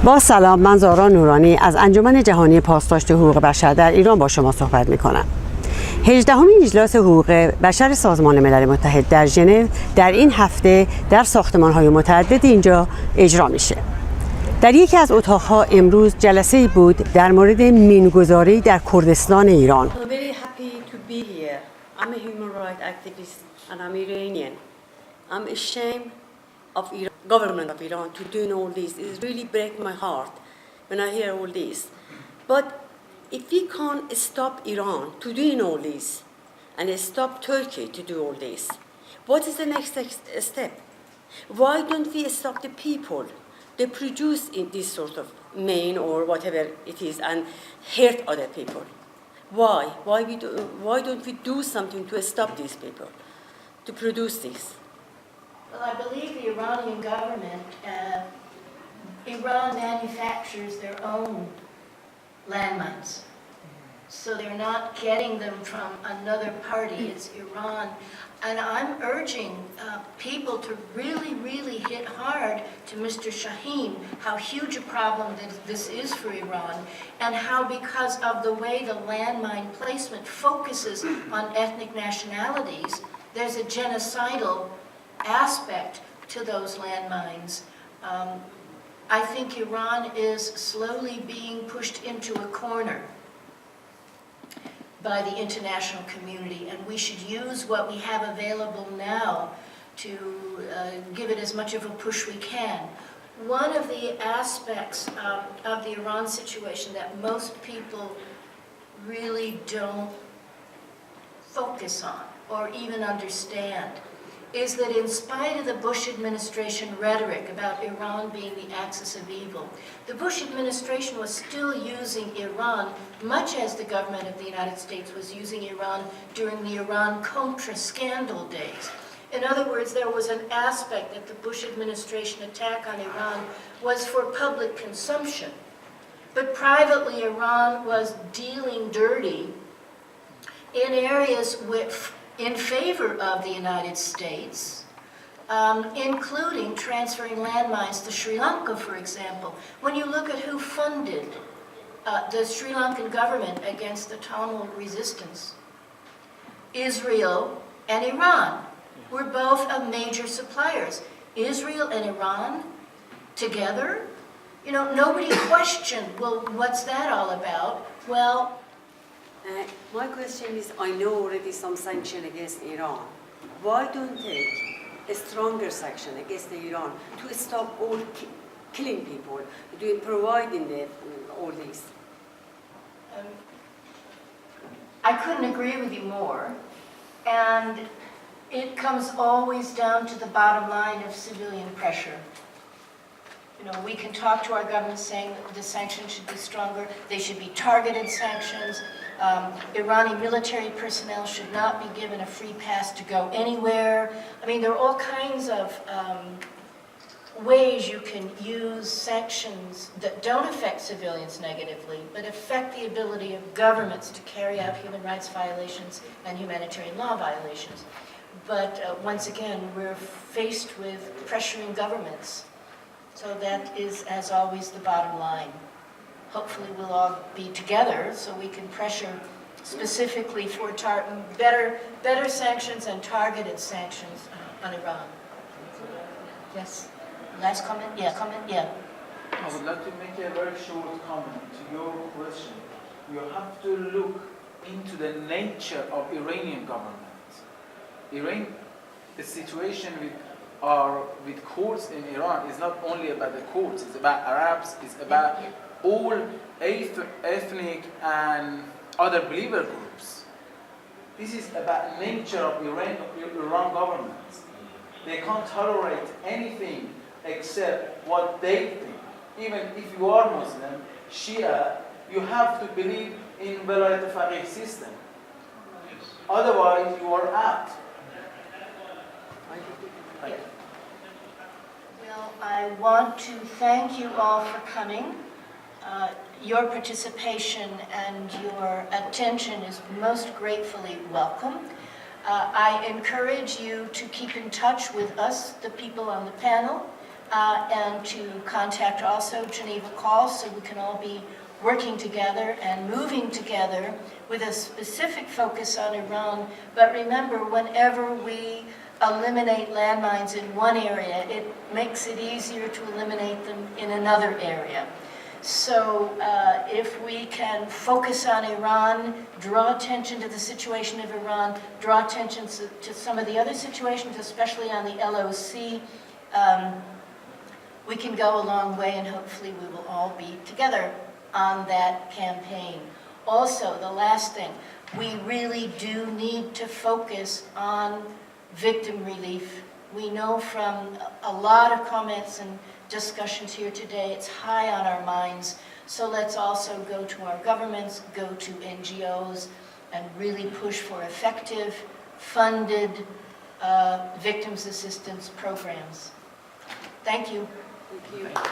با سلام، من زارا نورانی از انجمن جهانی پاسداشت حقوق بشر در ایران با شما صحبت می‌کنم. هجدهمین اجلاس حقوق بشر سازمان ملل متحد در ژنو در این هفته در ساختمان‌های متعدد اینجا اجرا میشه. در یکی از اتاق‌ها امروز جلسه‌ای بود در مورد مینگذاری در کردستان ایران. of Iran, government of Iran to doing all this. It really breaks my heart when I hear all this. But if we can't stop Iran to doing all this and stop Turkey to do all this, what is the next step? Why don't we stop the people that produce in this sort of main or whatever it is and hurt other people? Why? Why don't we do something to stop these people to produce this? Well, I believe the Iranian government, Iran manufactures their own landmines. So they're not getting them from another party, it's Iran. And I'm urging people to really hit hard to Mr. Shaheen how huge a problem this is for Iran, and how because of the way the landmine placement focuses on ethnic nationalities, there's a genocidal aspect to those landmines. I think Iran is slowly being pushed into a corner by the international community, and we should use what we have available now to give it as much of a push we can. One of the aspects of the Iran situation that most people really don't focus on or even understand is that in spite of the Bush administration rhetoric about Iran being the axis of evil, the Bush administration was still using Iran much as the government of the United States was using Iran during the Iran-Contra scandal days. In other words, there was an aspect that the Bush administration attack on Iran was for public consumption, but privately Iran was dealing dirty in areas in favor of the United States, including transferring landmines to Sri Lanka, for example. When you look at who funded the Sri Lankan government against the Tamil resistance, Israel and Iran were both major suppliers. Israel and Iran together, you know, nobody questioned, well, what's that all about? Well, my question is, I know already some sanction against Iran. Why don't take a stronger sanction against Iran to stop all killing people, providing all this? I couldn't agree with you more. And it comes always down to the bottom line of civilian pressure. You know, we can talk to our government saying that the sanctions should be stronger, they should be targeted sanctions. Iranian military personnel should not be given a free pass to go anywhere. I mean, there are all kinds of ways you can use sanctions that don't affect civilians negatively, but affect the ability of governments to carry out human rights violations and humanitarian law violations. But once again, we're faced with pressuring governments. So that is, as always, the bottom line. Hopefully we'll all be together so we can pressure specifically for better sanctions and targeted sanctions on Iran. Yes. Last comment? Yeah, comment? Yeah. I would like to make a very short comment to your question. You have to look into the nature of Iranian government. The situation with Kurds in Iran is not only about the Kurds, it's about Arabs, it's about all ethnic and other believer groups. This is about nature of Iran government. They can't tolerate anything except what they think. Even if you are Muslim, Shia, you have to believe in Velayat Faqih system. Otherwise, you are out. Well, I want to thank you all for coming. Your participation and your attention is most gratefully welcome. I encourage you to keep in touch with us, the people on the panel, and to contact also Geneva calls so we can all be working together and moving together with a specific focus on Iran. But remember, whenever we eliminate landmines in one area, it makes it easier to eliminate them in another area. So if we can focus on Iran, draw attention to the situation of Iran, draw attention to some of the other situations, especially on the LOC, we can go a long way, and hopefully we will all be together on that campaign. Also, the last thing, we really do need to focus on victim relief. We know from a lot of comments and discussions here today, it's high on our minds. So let's also go to our governments, go to NGOs, and really push for effective, funded victims assistance programs. Thank you. Thank you.